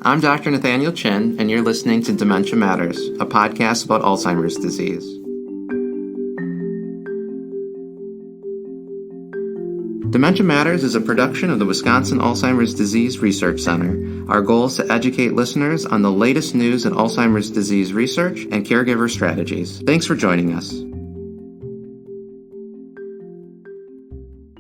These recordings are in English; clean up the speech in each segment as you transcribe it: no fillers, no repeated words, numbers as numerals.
I'm Dr. Nathaniel Chin, and you're listening to Dementia Matters, a podcast about Alzheimer's disease. Dementia Matters is a production of the Wisconsin Alzheimer's Disease Research Center. Our goal is to educate listeners on the latest news in Alzheimer's disease research and caregiver strategies. Thanks for joining us.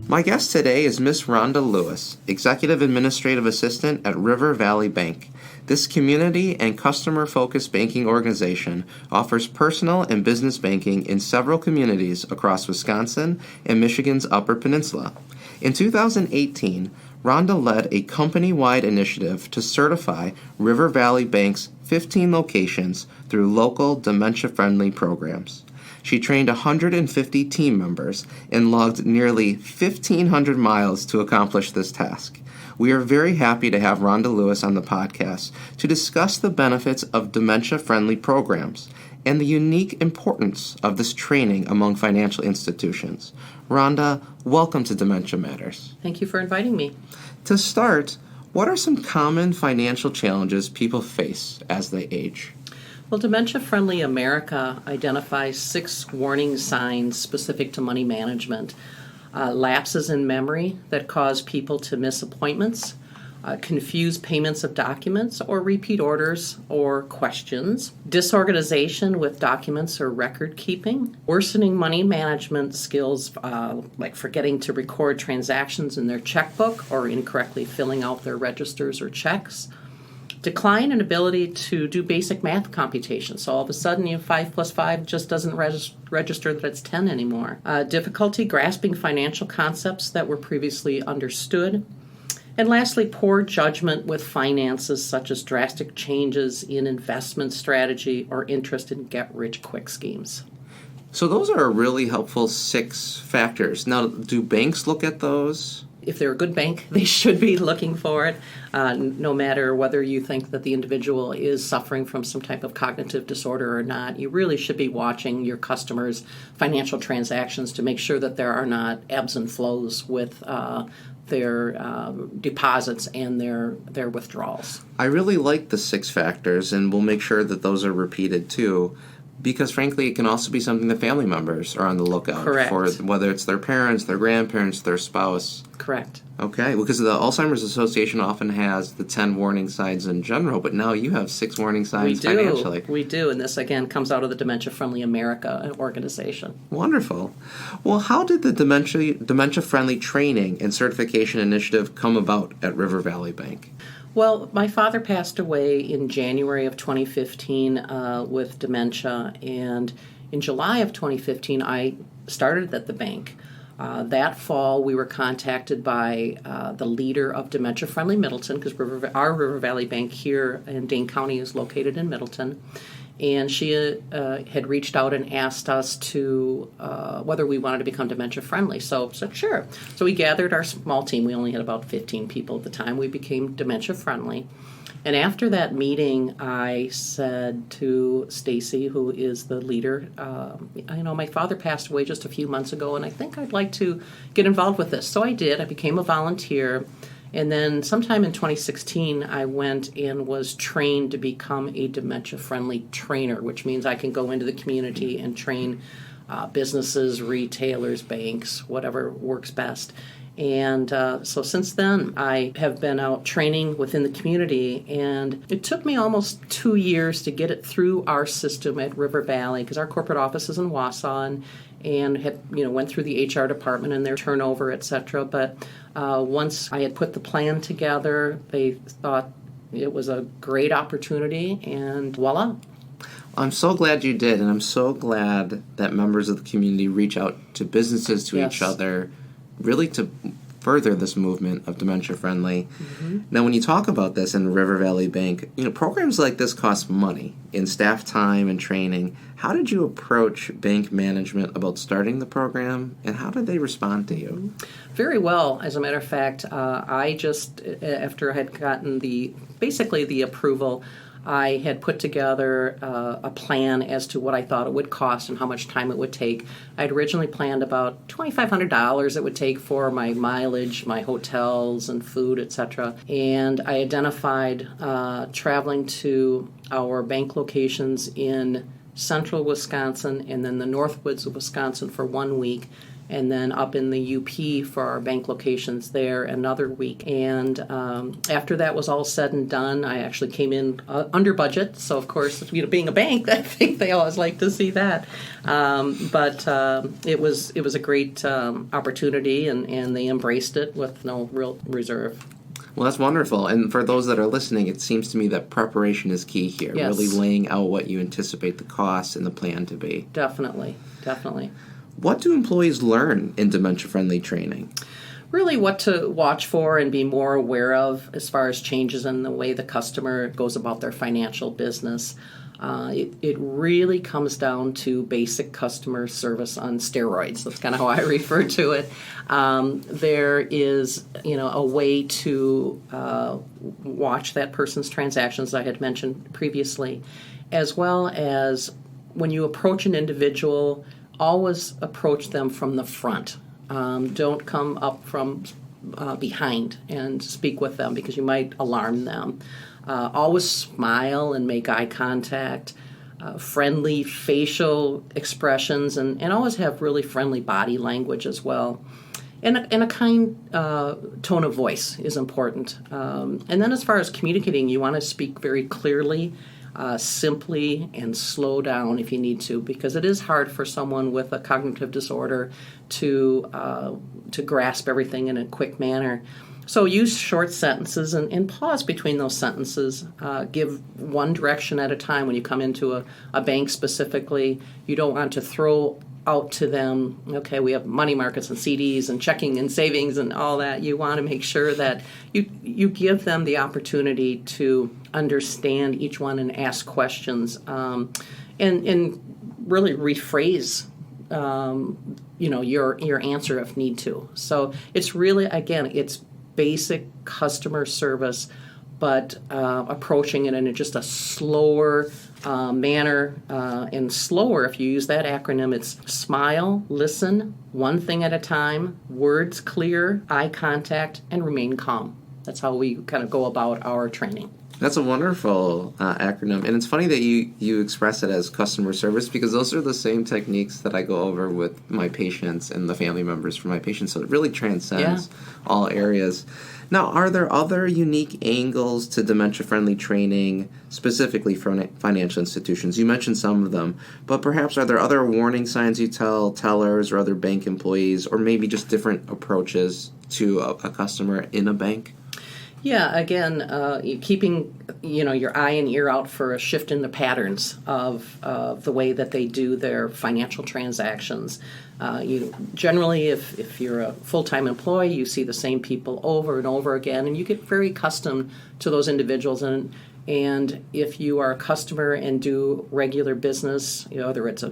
My guest today is Miss Rhonda Lewis, Executive Administrative Assistant at River Valley Bank. This community and customer-focused banking organization offers personal and business banking in several communities across Wisconsin and Michigan's Upper Peninsula. In 2018, Rhonda led a company-wide initiative to certify River Valley Bank's 15 locations through local dementia-friendly programs. She trained 150 team members and logged nearly 1,500 miles to accomplish this task. We are very happy to have Rhonda Lewis on the podcast to discuss the benefits of dementia-friendly programs and the unique importance of this training among financial institutions. Rhonda, welcome to Dementia Matters. Thank you for inviting me. To start, what are some common financial challenges people face as they age? Well, Dementia Friendly America identifies 6 warning signs specific to money management. Lapses in memory that cause people to miss appointments, confuse payments of documents or repeat orders or questions, disorganization with documents or record keeping, worsening money management skills like forgetting to record transactions in their checkbook or incorrectly filling out their registers or checks, decline in ability to do basic math computations. So all of a sudden, 5 plus 5 just doesn't register that it's 10 anymore. Difficulty grasping financial concepts that were previously understood. And lastly, poor judgment with finances, such as drastic changes in investment strategy or interest in get-rich-quick schemes. So those are really helpful 6 factors. Now, do banks look at those? If they're a good bank, they should be looking for it, no matter whether you think that the individual is suffering from some type of cognitive disorder or not. You really should be watching your customers' financial transactions to make sure that there are not ebbs and flows with their deposits and their withdrawals. I really like the 6 factors, and we'll make sure that those are repeated too. Because, frankly, it can also be something that family members are on the lookout Correct. for, whether it's their parents, their grandparents, their spouse. Correct. Okay, because the Alzheimer's Association often has the 10 warning signs in general, but now you have 6 warning signs financially. We do, and this, again, comes out of the Dementia Friendly America organization. Wonderful. Well, how did the Dementia-Friendly Training and Certification Initiative come about at River Valley Bank? Well, my father passed away in January of 2015 with dementia, and in July of 2015, I started at the bank. That fall, we were contacted by the leader of Dementia Friendly Middleton, because our River Valley Bank here in Dane County is located in Middleton, and she had reached out and asked us to whether we wanted to become dementia friendly. So I said, sure. So we gathered our small team. We only had about 15 people at the time. We became dementia friendly. And after that meeting, I said to Stacy, who is the leader, my father passed away just a few months ago, and I think I'd like to get involved with this. So I did. I became a volunteer. And then sometime in 2016, I went and was trained to become a dementia-friendly trainer, which means I can go into the community and train businesses, retailers, banks, whatever works best. And so since then, I have been out training within the community, and it took me almost 2 years to get it through our system at River Valley, because our corporate office is in Wausau, and had went through the HR department and their turnover, etc. But once I had put the plan together, they thought it was a great opportunity, and voila. I'm so glad you did, and I'm so glad that members of the community reach out to businesses, to each other, really to further this movement of dementia-friendly. Mm-hmm. Now, when you talk about this in River Valley Bank, programs like this cost money in staff time and training. How did you approach bank management about starting the program, and how did they respond to you? Very well. As a matter of fact, I just, after I had gotten the approval, I had put together a plan as to what I thought it would cost and how much time it would take. I'd originally planned about $2,500 it would take for my mileage, my hotels and food, etc. And I identified traveling to our bank locations in central Wisconsin and then the Northwoods of Wisconsin for 1 week, and then up in the UP for our bank locations there another week. And after that was all said and done, I actually came in under budget. So, of course, being a bank, I think they always like to see that. But it was a great opportunity, and they embraced it with no real reserve. Well, that's wonderful. And for those that are listening, it seems to me that preparation is key here, Yes. really laying out what you anticipate the costs and the plan to be. Definitely. What do employees learn in dementia-friendly training? Really what to watch for and be more aware of as far as changes in the way the customer goes about their financial business. It really comes down to basic customer service on steroids. That's kind of how I refer to it. There is, a way to watch that person's transactions, I had mentioned previously, as well as when you approach an individual, always approach them from the front. Don't come up from behind and speak with them because you might alarm them. Always smile and make eye contact, friendly facial expressions, and always have really friendly body language as well. And a kind tone of voice is important. And then as far as communicating, you want to speak very clearly, simply, and slow down if you need to, because it is hard for someone with a cognitive disorder to grasp everything in a quick manner. So use short sentences and pause between those sentences. Give one direction at a time when you come into a bank specifically. You don't want to throw out to them, okay, we have money markets and CDs and checking and savings and all that. You want to make sure that you give them the opportunity to understand each one and ask questions, and really rephrase your answer if need to. So it's really, again, it's basic customer service, but approaching it in just a slower manner, and slower, if you use that acronym, it's smile, listen, one thing at a time, words clear, eye contact, and remain calm. That's how we kind of go about our training. That's a wonderful acronym. And it's funny that you express it as customer service, because those are the same techniques that I go over with my patients and the family members for my patients. So it really transcends all areas. Now, are there other unique angles to dementia-friendly training, specifically for financial institutions? You mentioned some of them, but perhaps are there other warning signs you tell tellers or other bank employees, or maybe just different approaches to a customer in a bank? Yeah, again, keeping your eye and ear out for a shift in the patterns of the way that they do their financial transactions. Generally, if you're a full-time employee, you see the same people over and over again, and you get very accustomed to those individuals. And if you are a customer and do regular business, whether it's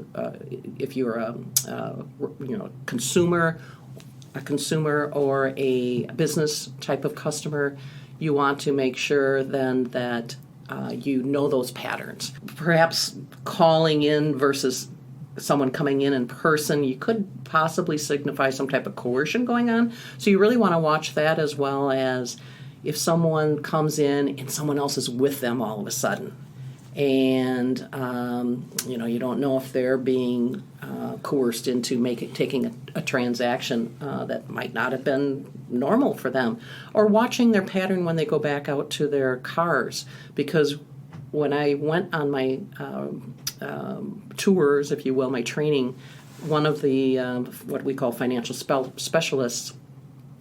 if you're a consumer or a business type of customer, you want to make sure then that you know those patterns. Perhaps calling in versus someone coming in person, you could possibly signify some type of coercion going on. So you really want to watch that, as well as if someone comes in and someone else is with them all of a sudden. And, you don't know if they're being coerced into taking a transaction that might not have been normal for them. Or watching their pattern when they go back out to their cars. Because when I went on my tours, if you will, my training, one of the what we call financial specialists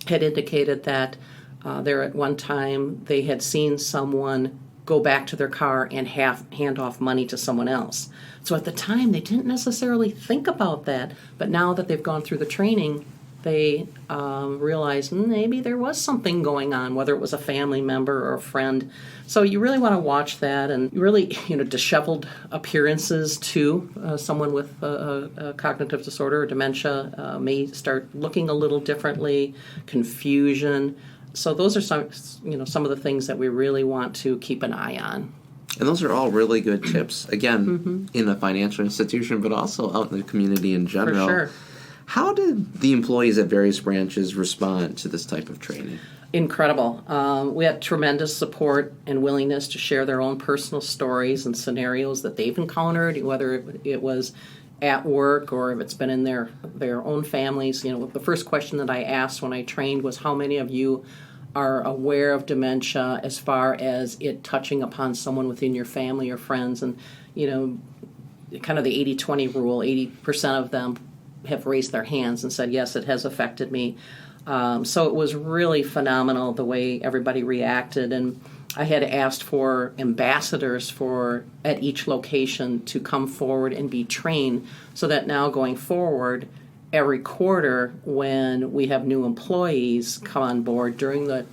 had indicated that there at one time they had seen someone go back to their car and hand off money to someone else. So at the time, they didn't necessarily think about that, but now that they've gone through the training, they realize maybe there was something going on, whether it was a family member or a friend. So you really want to watch that, and really, disheveled appearances too. Someone with a cognitive disorder or dementia may start looking a little differently, confusion. So those are some of the things that we really want to keep an eye on. And those are all really good tips, again, in a financial institution, but also out in the community in general. For sure. How did the employees at various branches respond to this type of training? Incredible. We had tremendous support and willingness to share their own personal stories and scenarios that they've encountered, whether it was at work or if it's been in their own families. The first question that I asked when I trained was, how many of you are aware of dementia as far as it touching upon someone within your family or friends? And, kind of the 80-20 rule, 80% of them have raised their hands and said, yes, it has affected me. So it was really phenomenal the way everybody reacted. And I had asked for ambassadors at each location to come forward and be trained so that now going forward, every quarter when we have new employees come on board during the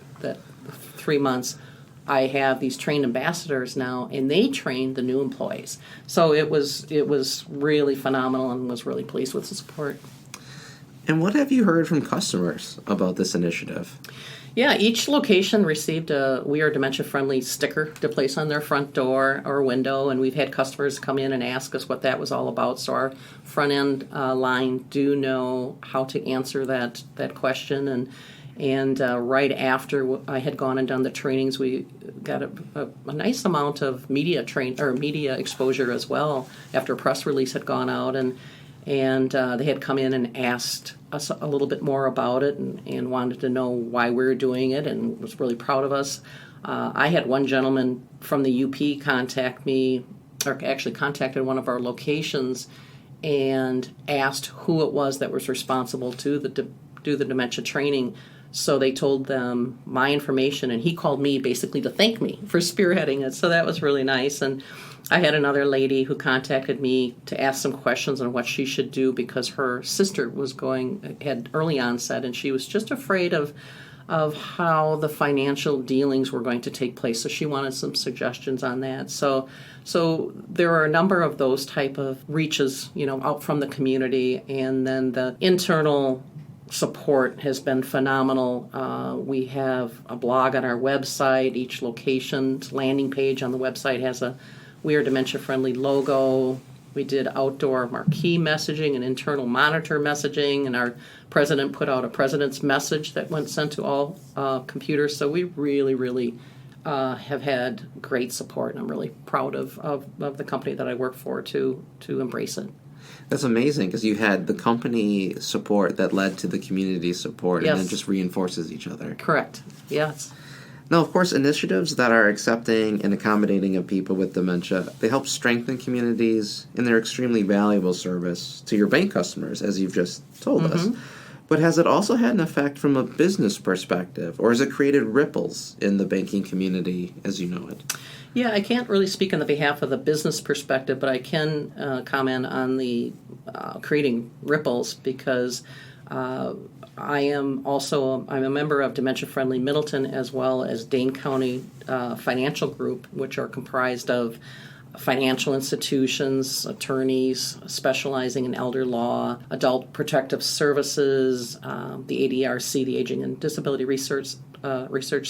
3 months, I have these trained ambassadors now, and they train the new employees. So it was really phenomenal, and was really pleased with the support. And what have you heard from customers about this initiative? Yeah, each location received a We Are Dementia Friendly sticker to place on their front door or window, and we've had customers come in and ask us what that was all about. So our front end line do know how to answer that question, and right after I had gone and done the trainings, we got a nice amount of media exposure as well after a press release had gone out, and they had come in and asked us a little bit more about it and wanted to know why we were doing it, and was really proud of us. I had one gentleman from the UP contact me, or actually contacted one of our locations and asked who it was that was responsible to do the dementia training. So they told them my information, and he called me basically to thank me for spearheading it. So that was really nice. And I had another lady who contacted me to ask some questions on what she should do because her sister had early onset, and she was just afraid of how the financial dealings were going to take place. So she wanted some suggestions on that. So there are a number of those type of reaches, out from the community, and then the internal support has been phenomenal. We have a blog on our website. Each location's landing page on the website has a We Are Dementia Friendly logo. We did outdoor marquee messaging and internal monitor messaging, and our president put out a president's message that went sent to all computers. So we really, really have had great support, and I'm really proud of the company that I work for to embrace it. That's amazing, because you had the company support that led to the community support, Yes. and it just reinforces each other. Correct. Yes. Now, of course, initiatives that are accepting and accommodating of people with dementia, they help strengthen communities, and they're extremely valuable service to your bank customers, as you've just told us. But has it also had an effect from a business perspective, or has it created ripples in the banking community as you know it? Yeah, I can't really speak on the behalf of the business perspective, but I can comment on the creating ripples, because I'm a member of Dementia Friendly Middleton, as well as Dane County Financial Group, which are comprised of financial institutions, attorneys specializing in elder law, adult protective services, the ADRC, the Aging and Disability Research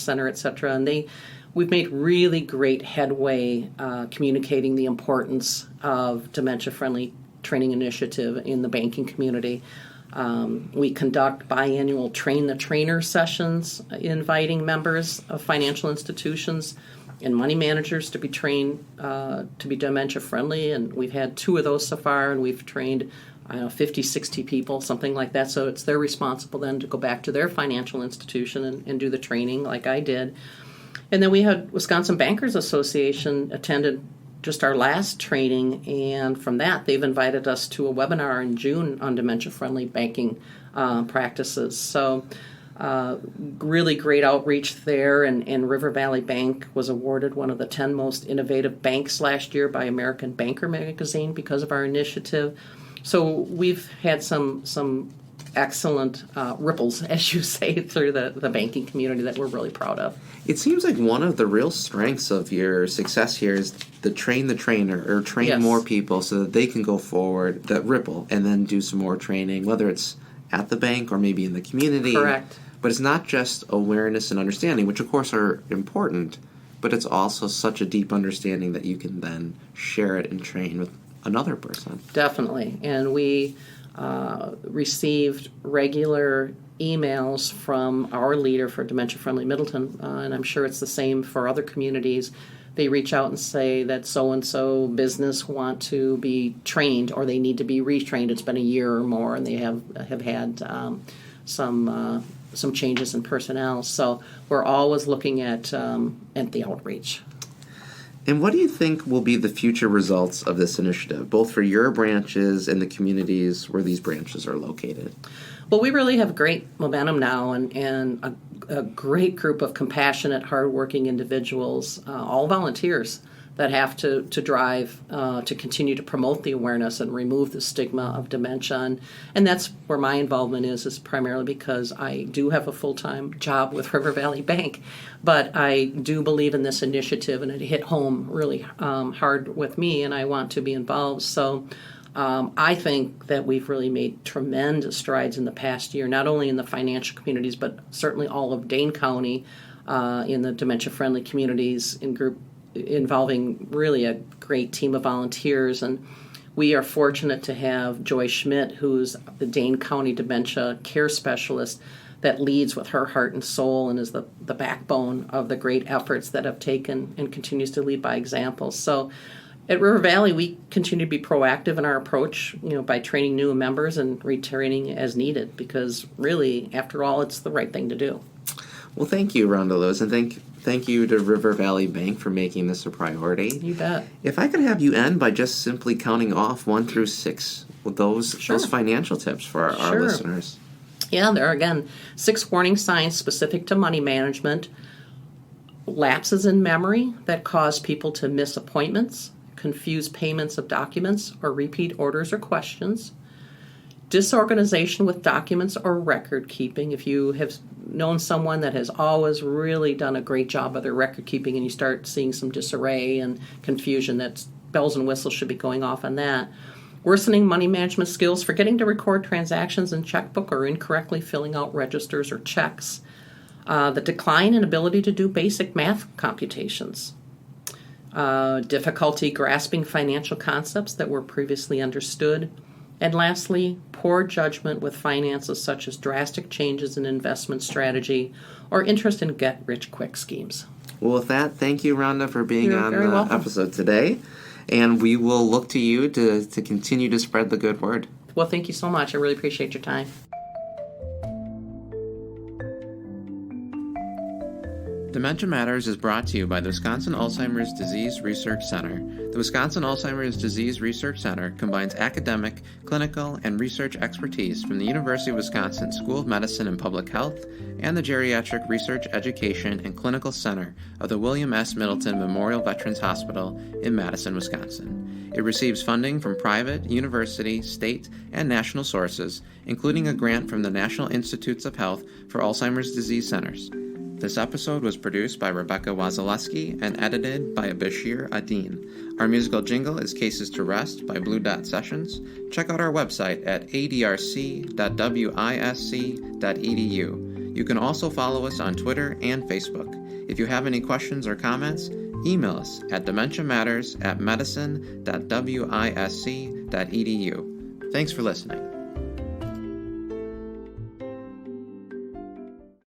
Center, etc. And we've made really great headway communicating the importance of dementia-friendly training initiative in the banking community. We conduct biannual Train the Trainer sessions, inviting members of financial institutions and money managers to be trained to be dementia-friendly, and we've had 2 of those so far, and we've trained 50, 60 people, something like that. So they're responsible then to go back to their financial institution and do the training like I did. And then we had Wisconsin Bankers Association attended just our last training, and from that they've invited us to a webinar in June on dementia-friendly banking practices. So really great outreach there, and River Valley Bank was awarded one of the 10 most innovative banks last year by American Banker magazine because of our initiative. So we've had some excellent ripples, as you say, through the banking community that we're really proud of. It seems like one of the real strengths of your success here is the train the trainer, or train Yes. more people so that they can go forward, that ripple, and then do some more training, whether it's at the bank or maybe in the community. Correct. But it's not just awareness and understanding, which of course are important, but it's also such a deep understanding that you can then share it and train with another person. Definitely. And we received regular emails from our leader for Dementia Friendly Middleton, and I'm sure it's the same for other communities. They reach out and say that so-and-so business want to be trained, or they need to be retrained. It's been a year or more, and they have had some changes in personnel. So we're always looking at the outreach. And what do you think will be the future results of this initiative, both for your branches and the communities where these branches are located? Well, we really have great momentum now, and a great group of compassionate, hardworking individuals, all volunteers, that have to drive to continue to promote the awareness and remove the stigma of dementia. And that's where my involvement is primarily because I do have a full-time job with River Valley Bank, but I do believe in this initiative, and it hit home really hard with me, and I want to be involved. So I think that we've really made tremendous strides in the past year, not only in the financial communities, but certainly all of Dane County in the dementia-friendly communities involving really a great team of volunteers. And we are fortunate to have Joy Schmidt, who's the Dane County Dementia Care Specialist, that leads with her heart and soul and is the backbone of the great efforts that have taken and continues to lead by example. So at River Valley, we continue to be proactive in our approach, by training new members and retraining as needed, because really, after all, it's the right thing to do. Well, thank you, Rhonda Lewis, and thank you to River Valley Bank for making this a priority. You bet. If I could have you end by just simply counting off 1 through 6 with those financial tips for our listeners. Yeah, there are, again, 6 warning signs specific to money management. Lapses in memory that cause people to miss appointments, confuse payments of documents, or repeat orders or questions. Disorganization with documents or record keeping. If you have known someone that has always really done a great job of their record keeping and you start seeing some disarray and confusion, that bells and whistles should be going off on that. Worsening money management skills, forgetting to record transactions in checkbook or incorrectly filling out registers or checks. The decline in ability to do basic math computations. Difficulty grasping financial concepts that were previously understood. And lastly, poor judgment with finances, such as drastic changes in investment strategy or interest in get-rich-quick schemes. Well, with that, thank you, Rhonda, for being on the welcome. episode today. And we will look to you to continue to spread the good word. Well, thank you so much. I really appreciate your time. Dementia Matters is brought to you by the Wisconsin Alzheimer's Disease Research Center. The Wisconsin Alzheimer's Disease Research Center combines academic, clinical, and research expertise from the University of Wisconsin School of Medicine and Public Health and the Geriatric Research Education and Clinical Center of the William S. Middleton Memorial Veterans Hospital in Madison, Wisconsin. It receives funding from private, university, state, and national sources, including a grant from the National Institutes of Health for Alzheimer's Disease Centers. This episode was produced by Rebecca Wazaleski and edited by Bashir Adine. Our musical jingle is Cases to Rest by Blue Dot Sessions. Check out our website at adrc.wisc.edu. You can also follow us on Twitter and Facebook. If you have any questions or comments, email us at dementiamatters@medicine.wisc.edu. Thanks for listening.